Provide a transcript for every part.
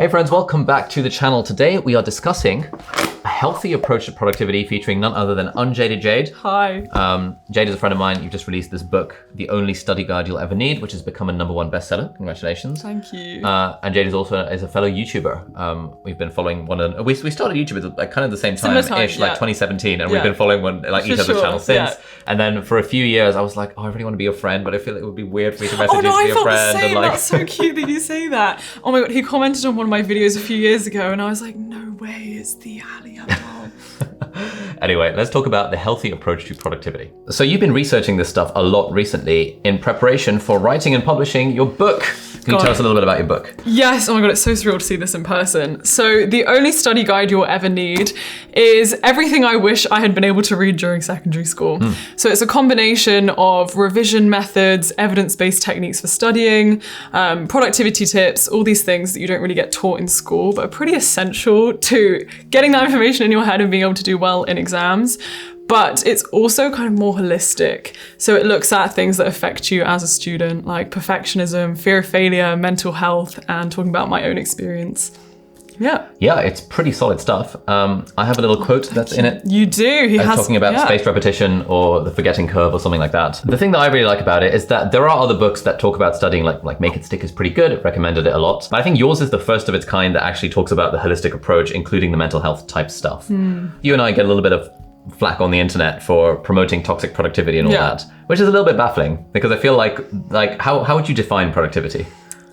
Hey friends, welcome back to the channel. Today we are discussing a healthy approach to productivity featuring none other than Unjaded Jade. Hi. Jade is a friend of mine. You've just released this book, The Only Study Guide You'll Ever Need, which has become a #1 bestseller. Congratulations. Thank you. And Jade is also a fellow YouTuber. We've been following we started YouTube at like kind of the same Similar time-ish, time, like yeah. 2017, and we've been following each other's channels since. Yeah. And then for a few years, I was like, oh, I really want to be your friend, but I feel it would be weird for me to message you to be your friend. The same. That's so cute that you say that. Oh my god, he commented on one of my videos a few years ago, and I was like, no way, it's the Ali Abdaal. Anyway, let's talk about the healthy approach to productivity. So you've been researching this stuff a lot recently in preparation for writing and publishing your book. Can you tell us a little bit about your book? Yes, oh my god, it's so surreal to see this in person. So the only study guide you'll ever need is everything I wish I had been able to read during secondary school. So it's a combination of revision methods, evidence-based techniques for studying, productivity tips, all these things that you don't really get taught in school, but are pretty essential to getting that information in your head and being able to do well in exams. But it's also kind of more holistic. So it looks at things that affect you as a student, like perfectionism, fear of failure, mental health, and talking about my own experience. Yeah. Yeah, it's pretty solid stuff. I have a little quote that's in it. You do. He has talking about spaced repetition or the forgetting curve or something like that. The thing that I really like about it is that there are other books that talk about studying, like Make It Stick is pretty good. I've recommended it a lot. But I think yours is the first of its kind that actually talks about the holistic approach, including the mental health type stuff. You and I get a little bit of flack on the internet for promoting toxic productivity and all that, which is a little bit baffling because I feel like how would you define productivity?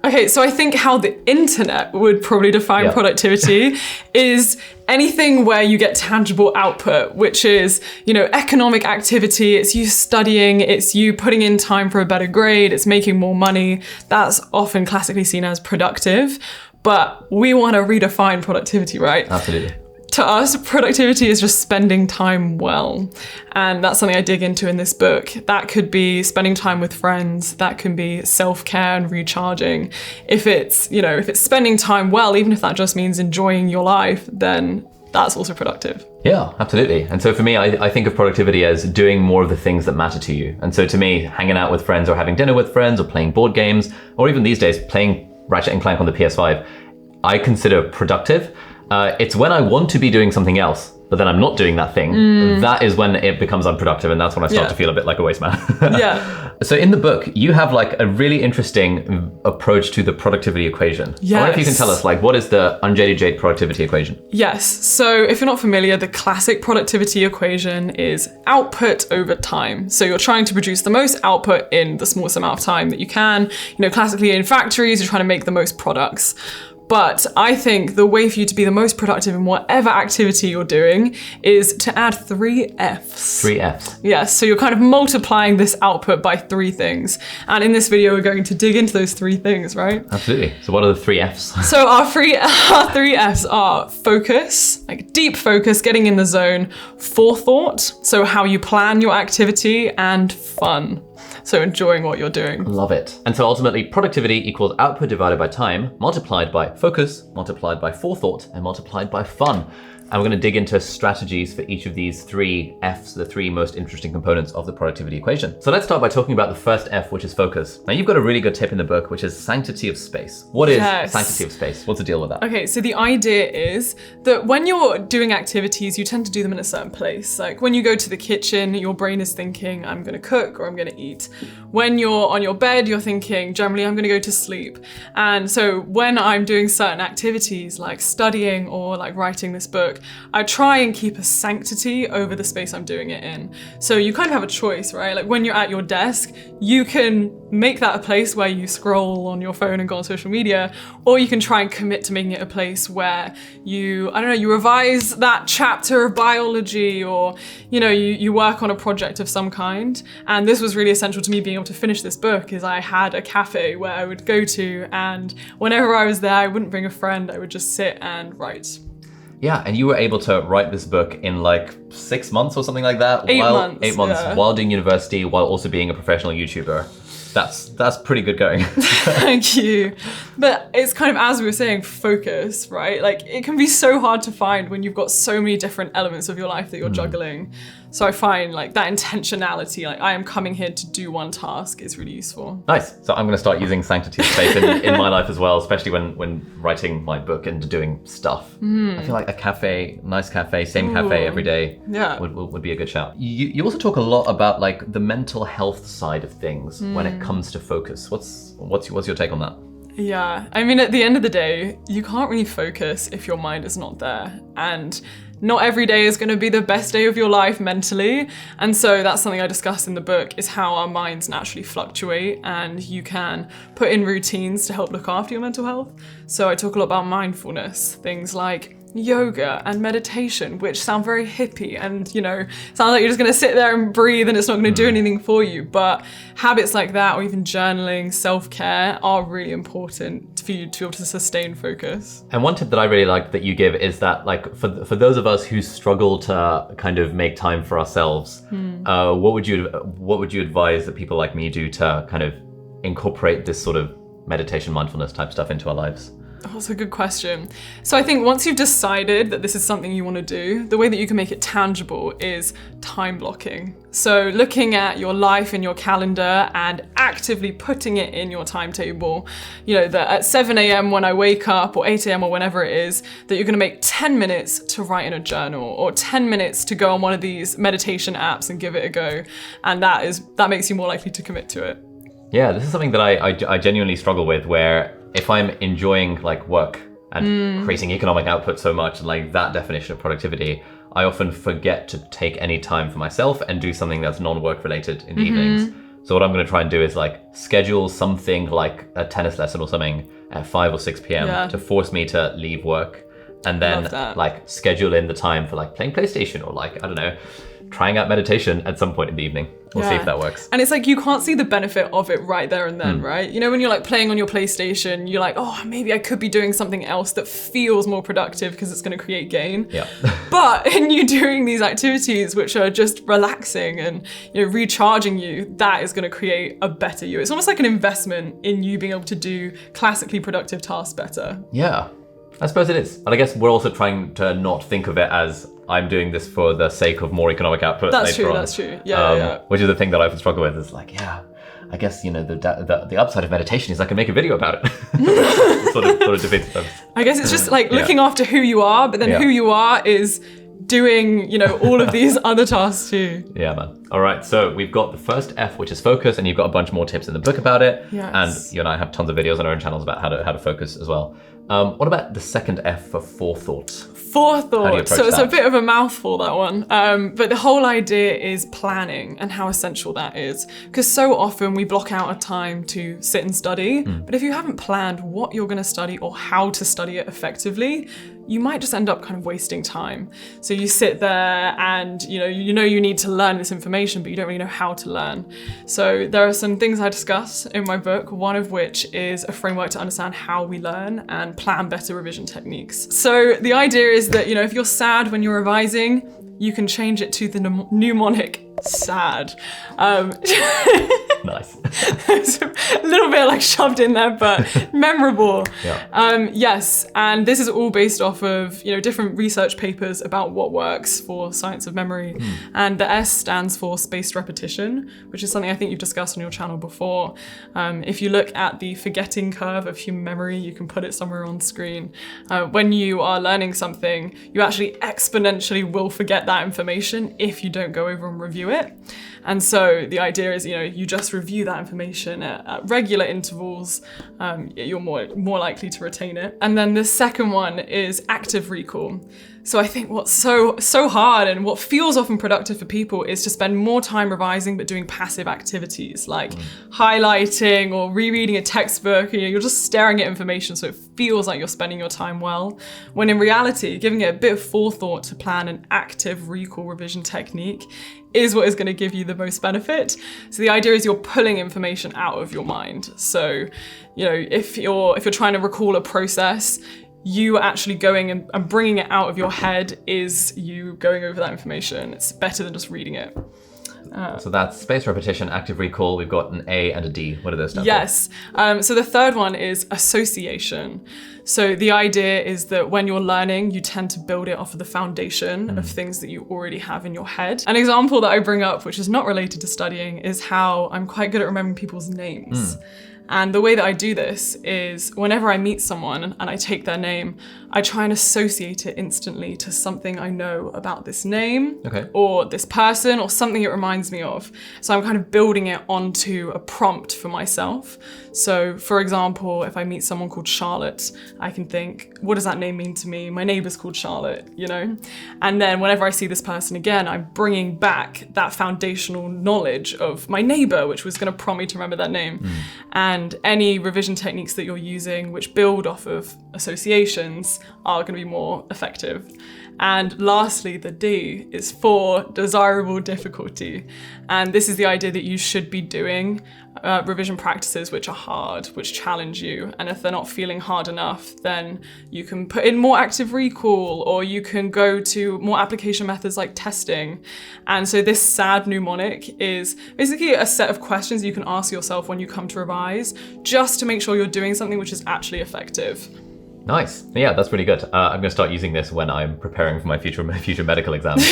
Okay, so I think how the internet would probably define productivity is anything where you get tangible output, which is, economic activity, it's you studying, it's you putting in time for a better grade, it's making more money. That's often classically seen as productive, but we want to redefine productivity, right? Absolutely. To us, productivity is just spending time well. And that's something I dig into in this book. That could be spending time with friends. That can be self-care and recharging. If it's spending time well, even if that just means enjoying your life, then that's also productive. Yeah, absolutely. And so for me, I think of productivity as doing more of the things that matter to you. And so to me, hanging out with friends or having dinner with friends or playing board games, or even these days, playing Ratchet and Clank on the PS5, I consider productive. It's when I want to be doing something else, but then I'm not doing that thing. That is when it becomes unproductive, and that's when I start to feel a bit like a waste man. So in the book, you have a really interesting approach to the productivity equation. I wonder if you can tell us, what is the Unjaded Jade productivity equation? Yes. So if you're not familiar, the classic productivity equation is output over time. So you're trying to produce the most output in the smallest amount of time that you can. Classically in factories, you're trying to make the most products. But I think the way for you to be the most productive in whatever activity you're doing is to add 3 Fs. 3 Fs. Yes, so you're kind of multiplying this output by 3 things. And in this video, we're going to dig into those 3 things, right? Absolutely. So what are the 3 Fs? So our 3 Fs are focus, deep focus, getting in the zone, forethought, so how you plan your activity, and fun. So enjoying what you're doing. Love it. And so ultimately, productivity equals output divided by time, multiplied by focus, multiplied by forethought, and multiplied by fun. And we're going to dig into strategies for each of these 3 Fs, the 3 most interesting components of the productivity equation. So let's start by talking about the first F, which is focus. Now you've got a really good tip in the book, which is sanctity of space. What is sanctity of space? What's the deal with that? Okay, so the idea is that when you're doing activities, you tend to do them in a certain place. Like when you go to the kitchen, your brain is thinking, I'm going to cook or I'm going to eat. When you're on your bed, you're thinking, generally, I'm going to go to sleep. And so when I'm doing certain activities like studying or like writing this book, I try and keep a sanctity over the space I'm doing it in. So you kind of have a choice, right? Like when you're at your desk, you can make that a place where you scroll on your phone and go on social media, or you can try and commit to making it a place where you revise that chapter of biology, or, you work on a project of some kind. And this was really essential to me being able to finish this book, is I had a cafe where I would go to, and whenever I was there, I wouldn't bring a friend, I would just sit and write. Yeah, and you were able to write this book in 6 months or something like that? 8 months. 8 months, while doing university, while also being a professional YouTuber. That's pretty good going. Thank you. But it's kind of, as we were saying, focus, right? It can be so hard to find when you've got so many different elements of your life that you're juggling. So I find like that intentionality, like I am coming here to do one task, is really useful. Nice. So I'm going to start using sanctity of space in my life as well, especially when writing my book and doing stuff. I feel like a cafe, nice cafe, same cafe every day would be a good shout. You also talk a lot about like the mental health side of things when it comes to focus. What's your take on that? Yeah, I mean, at the end of the day, you can't really focus if your mind is not there. And not every day is going to be the best day of your life mentally. And so that's something I discuss in the book, is how our minds naturally fluctuate, and you can put in routines to help look after your mental health. So I talk a lot about mindfulness, things like yoga and meditation, which sound very hippie and, you know, sound like you're just going to sit there and breathe and it's not going to do anything for you. But habits like that, or even journaling, self-care, are really important for you to be able to sustain focus. And one tip that I really like that you give is that, like, for those of us who struggle to kind of make time for ourselves, what would you advise that people like me do to kind of incorporate this sort of meditation, mindfulness type stuff into our lives? Oh, that's a good question. So I think once you've decided that this is something you want to do, the way that you can make it tangible is time blocking. So looking at your life in your calendar and actively putting it in your timetable, you know, that at 7 a.m. when I wake up, or 8 a.m. or whenever it is, that you're going to make 10 minutes to write in a journal, or 10 minutes to go on one of these meditation apps and give it a go. And that makes you more likely to commit to it. Yeah, this is something that I genuinely struggle with, where if I'm enjoying like work and creating economic output so much, like that definition of productivity, I often forget to take any time for myself and do something that's non-work related in the evenings. So what I'm going to try and do is like schedule something like a tennis lesson or something at 5 or 6 p.m. to force me to leave work, and then like schedule in the time for like playing PlayStation, or like, I don't know, trying out meditation at some point in the evening. We'll see if that works. And it's like, you can't see the benefit of it right there and then, right? You know, when you're like playing on your PlayStation, you're like, oh, maybe I could be doing something else that feels more productive because it's going to create gain. Yeah. But in you doing these activities, which are just relaxing and, you know, recharging you, that is going to create a better you. It's almost like an investment in you being able to do classically productive tasks better. Yeah, I suppose it is. And I guess we're also trying to not think of it as I'm doing this for the sake of more economic output later on. That's true. Yeah. Which is the thing that I often struggle with, is like, I guess, you know, the upside of meditation is I can make a video about it. sort of defeats the purpose. I guess it's just like looking after who you are, but then who you are is doing, you know, all of these other tasks too. Yeah, man. All right, so we've got the first F, which is focus, and you've got a bunch more tips in the book about it. Yes. And you and I have tons of videos on our own channels about how to focus as well. What about the second F for forethought? Forethought. So it's a bit of a mouthful, that one. But the whole idea is planning, and how essential that is. Because so often we block out a time to sit and study. But if you haven't planned what you're going to study or how to study it effectively, you might just end up kind of wasting time. So you sit there and you know you need to learn this information, but you don't really know how to learn. So there are some things I discuss in my book, one of which is a framework to understand how we learn and plan better revision techniques. So the idea is that, you know, if you're sad when you're revising, you can change it to the mnemonic SAD. Nice. It's a little bit like shoved in there, but memorable. Yes, and this is all based off of, you know, different research papers about what works for science of memory. And the S stands for spaced repetition, which is something I think you've discussed on your channel before. If you look at the forgetting curve of human memory, you can put it somewhere on screen. When you are learning something, you actually exponentially will forget that information if you don't go over and review it. And so the idea is, you know, you just review that information at regular intervals, you're more likely to retain it. And then the second one is active recall. So I think what's so hard and what feels often productive for people is to spend more time revising but doing passive activities like highlighting or rereading a textbook. You know, you're just staring at information, so it feels like you're spending your time well, when in reality, giving it a bit of forethought to plan an active recall revision technique is what is going to give you the most benefit. So the idea is you're pulling information out of your mind. So, you know, if you're trying to recall a process, you actually going and bringing it out of your head is you going over that information. It's better than just reading it. So that's spaced repetition, active recall. We've got an A and a D. What are those stand for? Yes. So the third one is association. So the idea is that when you're learning, you tend to build it off of the foundation of things that you already have in your head. An example that I bring up, which is not related to studying, is how I'm quite good at remembering people's names. And the way that I do this is whenever I meet someone and I take their name, I try and associate it instantly to something I know about this name or this person or something it reminds me of. So I'm kind of building it onto a prompt for myself. So for example, if I meet someone called Charlotte, I can think, what does that name mean to me? My neighbor's called Charlotte, you know? And then whenever I see this person again, I'm bringing back that foundational knowledge of my neighbor, which was going to prompt me to remember that name. And any revision techniques that you're using which build off of associations are going to be more effective. And lastly, the D is for desirable difficulty. And this is the idea that you should be doing revision practices which are hard, which challenge you. And if they're not feeling hard enough, then you can put in more active recall, or you can go to more application methods like testing. And so this SAD mnemonic is basically a set of questions you can ask yourself when you come to revise, just to make sure you're doing something which is actually effective. Nice. Yeah, that's pretty good. I'm going to start using this when I'm preparing for my future medical exams.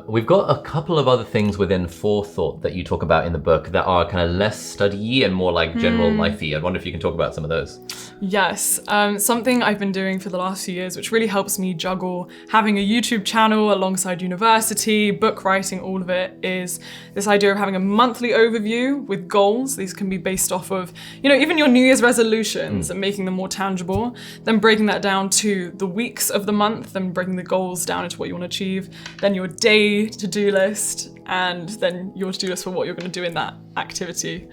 We've got a couple of other things within Forethought that you talk about in the book that are kind of less study-y and more like general life-y. I wonder if you can talk about some of those. Yes. Something I've been doing for the last few years, which really helps me juggle having a YouTube channel alongside university, book writing, all of it, is this idea of having a monthly overview with goals. These can be based off of, you know, even your New Year's resolutions and making them more tangible. Then breaking that down to the weeks of the month, then breaking the goals down into what you want to achieve, then your day to-do list, and then your to-do list for what you're going to do in that activity.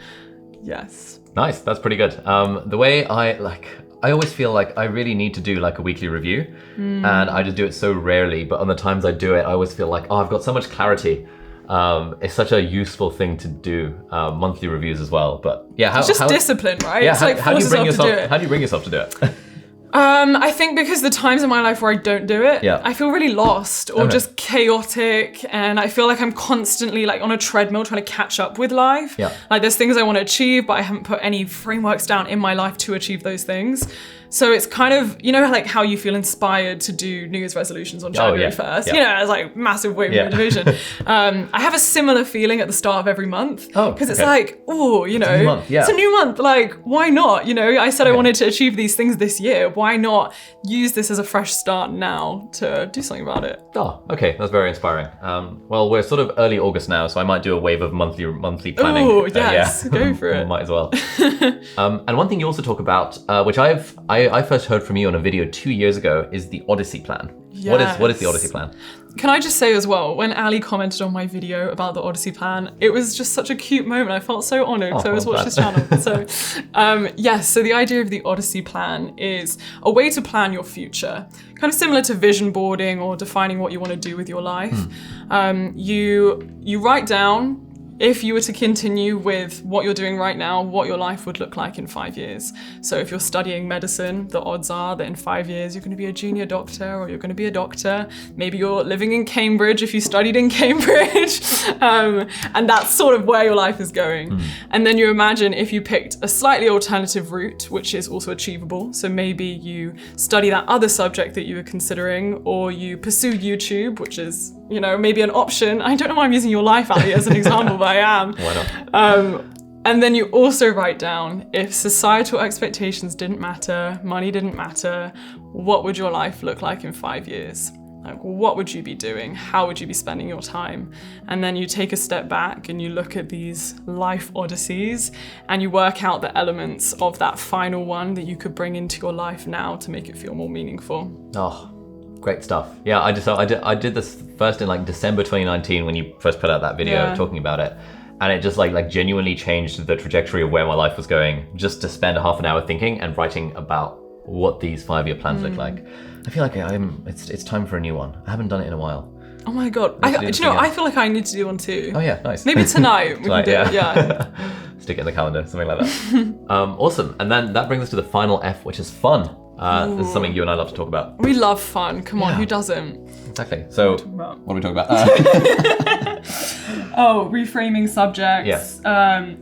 Yes. Nice, that's pretty good. The way I always feel like I really need to do like a weekly review, and I just do it so rarely, but on the times I do it, I always feel like, oh, I've got so much clarity. It's such a useful thing to do, monthly reviews as well. But yeah, it's just discipline, right? Yeah, it's how do you bring yourself to do it? I think because the times in my life where I don't do it, I feel really lost or just chaotic, and I feel like I'm constantly like on a treadmill trying to catch up with life. Like there's things I want to achieve, but I haven't put any frameworks down in my life to achieve those things. So it's kind of, you know, like how you feel inspired to do New Year's resolutions on January 1st. You know, it's like massive wave of motivation. I have a similar feeling at the start of every month. Because it's like, oh, you know, it's a new month. Like, why not? You know, I said I wanted to achieve these things this year. Why not use this as a fresh start now to do something about it? Oh, okay. That's very inspiring. Well, we're sort of early August now, so I might do a wave of monthly planning. Oh, yes. Go for it. Might as well. And one thing you also talk about, which I first heard from you on a video 2 years ago, is the Odyssey plan. Yes. What is the Odyssey plan? Can I just say as well, when Ali commented on my video about the Odyssey plan, it was just such a cute moment. I felt so honored because I always watched his channel. So yes, so the idea of the Odyssey plan is a way to plan your future, kind of similar to vision boarding or defining what you want to do with your life. You write down, if you were to continue with what you're doing right now, what your life would look like in 5 years. So if you're studying medicine, the odds are that in 5 years you're going to be a junior doctor or you're going to be a doctor. Maybe you're living in Cambridge if you studied in Cambridge. And that's sort of where your life is going. And then you imagine if you picked a slightly alternative route, which is also achievable. So maybe you study that other subject that you were considering, or you pursue YouTube, which is, you know, maybe an option. I don't know why I'm using your life, Ali, as an example, but I am. Why not? And then you also write down, if societal expectations didn't matter, money didn't matter, what would your life look like in 5 years? Like, what would you be doing? How would you be spending your time? And then you take a step back and you look at these life odysseys and you work out the elements of that final one that you could bring into your life now to make it feel more meaningful. Oh, great stuff. Yeah, I did this first in like December 2019 when you first put out that video talking about it. And it just like genuinely changed the trajectory of where my life was going, just to spend a half an hour thinking and writing about what these 5-year plans look like. I feel like it's time for a new one. I haven't done it in a while. Oh my God. Do you know, I feel like I need to do one too. Oh yeah, nice. Maybe tonight we can do it, Stick it in the calendar, something like that. Awesome. And then that brings us to the final F, which is fun. This is something you and I love to talk about. We love fun. Come on, Yeah. who doesn't? Exactly. So, what are we talking about? Reframing subjects.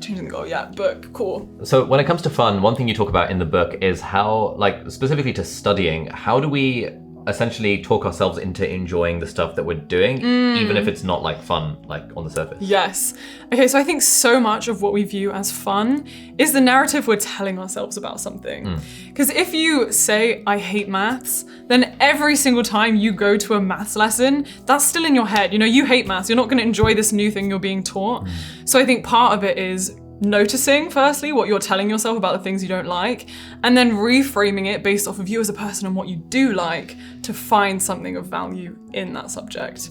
Changing the goal. Yeah, book. Cool. So when it comes to fun, one thing you talk about in the book is how, like, specifically to studying, how do we essentially talk ourselves into enjoying the stuff that we're doing, even if it's not like fun, like on the surface? Yes. Okay, so I think so much of what we view as fun is the narrative we're telling ourselves about something. Because if you say, I hate maths, then every single time you go to a maths lesson, that's still in your head. You know, you hate maths. You're not going to enjoy this new thing you're being taught. So I think part of it is noticing, firstly, what you're telling yourself about the things you don't like, and then reframing it based off of you as a person and what you do like to find something of value in that subject.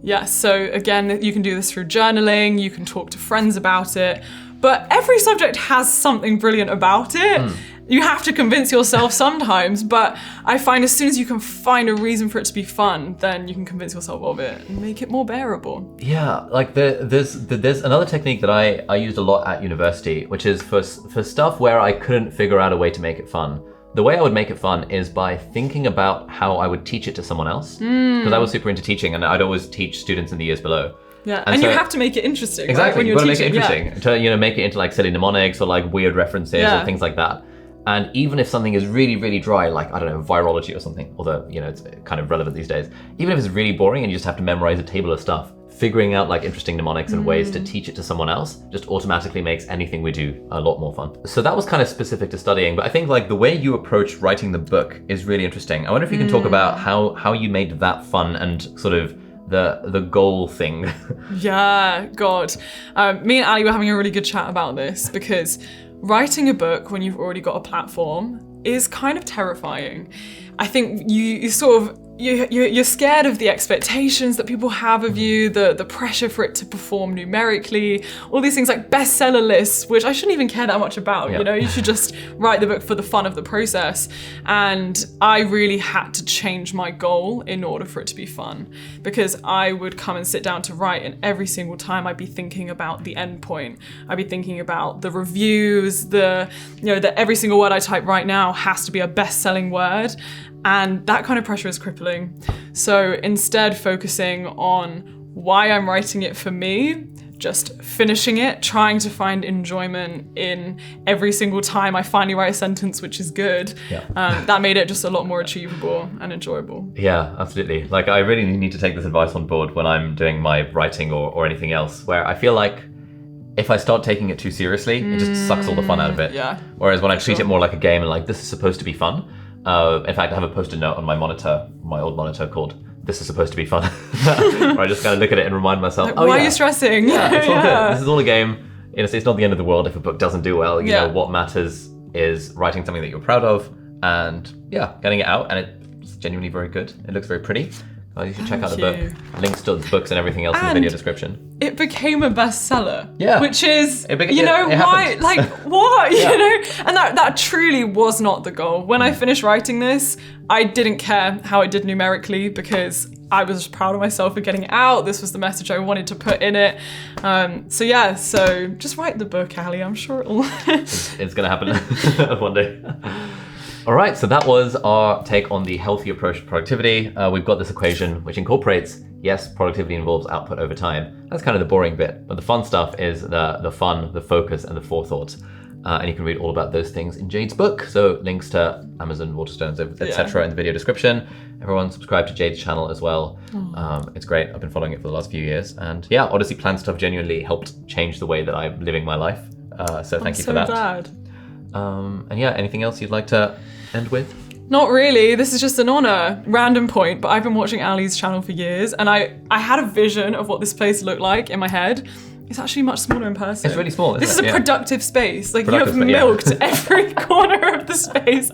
Yes, so again, you can do this through journaling, you can talk to friends about it, but every subject has something brilliant about it. You have to convince yourself sometimes, but I find as soon as you can find a reason for it to be fun, then you can convince yourself of it and make it more bearable. Yeah, like there's another technique that I used a lot at university, which is for stuff where I couldn't figure out a way to make it fun. The way I would make it fun is by thinking about how I would teach it to someone else, because I was super into teaching and I'd always teach students in the years below. Yeah, and so, you have to make it interesting. Exactly, right? When you've got to make teaching, it interesting. To, you know, make it into like silly mnemonics or like weird references or things like that. And even if something is really, really dry, like, I don't know, virology or something, although, you know, it's kind of relevant these days, even if it's really boring and you just have to memorize a table of stuff, figuring out like interesting mnemonics and ways to teach it to someone else just automatically makes anything we do a lot more fun. So that was kind of specific to studying, but I think like the way you approach writing the book is really interesting. I wonder if you can talk about how you made that fun and sort of the goal thing. Yeah, God. Me and Ali were having a really good chat about this because writing a book when you've already got a platform is kind of terrifying. I think you sort of you're scared of the expectations that people have of you, the pressure for it to perform numerically, all these things like bestseller lists, which I shouldn't even care that much about. You know, you should just write the book for the fun of the process. And I really had to change my goal in order for it to be fun, because I would come and sit down to write, and every single time I'd be thinking about the end point. I'd be thinking about the reviews, that every single word I type right now has to be a best-selling word. And that kind of pressure is crippling. So instead, focusing on why I'm writing it for me, just finishing it, trying to find enjoyment in every single time I finally write a sentence which is good, that made it just a lot more achievable and enjoyable. Yeah, absolutely. Like, I really need to take this advice on board when I'm doing my writing or anything else, where I feel like if I start taking it too seriously, it just sucks all the fun out of it. Yeah. Whereas when I treat it more like a game and like, this is supposed to be fun. In fact, I have a post-it note on my monitor, my old monitor, called "This is supposed to be fun," where I just kind of look at it and remind myself, like, why are you stressing? Yeah, it's all good. This is all a game. You know, it's not the end of the world if a book doesn't do well. You know, what matters is writing something that you're proud of and getting it out. And it's genuinely very good. It looks very pretty. You should check out the book. Links to the books and everything else in the video description. It became a bestseller. Yeah. Which is, it why? happened. Like, what? You know? And that truly was not the goal. When I finished writing this, I didn't care how it did numerically because I was proud of myself for getting it out. This was the message I wanted to put in it. So just write the book, Ali. I'm sure it'll... it's going to happen one day. All right, so that was our take on the healthy approach to productivity. We've got this equation which incorporates, yes, productivity involves output over time. That's kind of the boring bit, but the fun stuff is the fun, the focus, and the forethought. And you can read all about those things in Jade's book. So links to Amazon, Waterstones, etc. in the video description. Everyone subscribe to Jade's channel as well. It's great. I've been following it for the last few years. And yeah, Odyssey Plan Stuff genuinely helped change the way that I'm living my life. So thank you for that. I'm so glad. And yeah, anything else you'd like to end with? Not really. This is just an honor. Random point, but I've been watching Ali's channel for years, and I had a vision of what this place looked like in my head. It's actually much smaller in person. It's really small, isn't This is it? a productive space. Like, Productive, you have milked every corner of the space.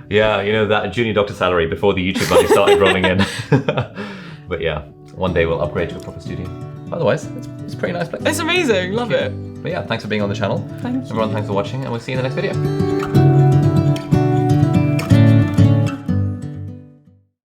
Yeah, you know, that junior doctor salary before the YouTube money started rolling in. But yeah, one day we'll upgrade to a proper studio. Otherwise, it's a pretty nice place. It's amazing. Love it. But yeah, thanks for being on the channel. Thank you. Everyone, thanks for watching, and we'll see you in the next video.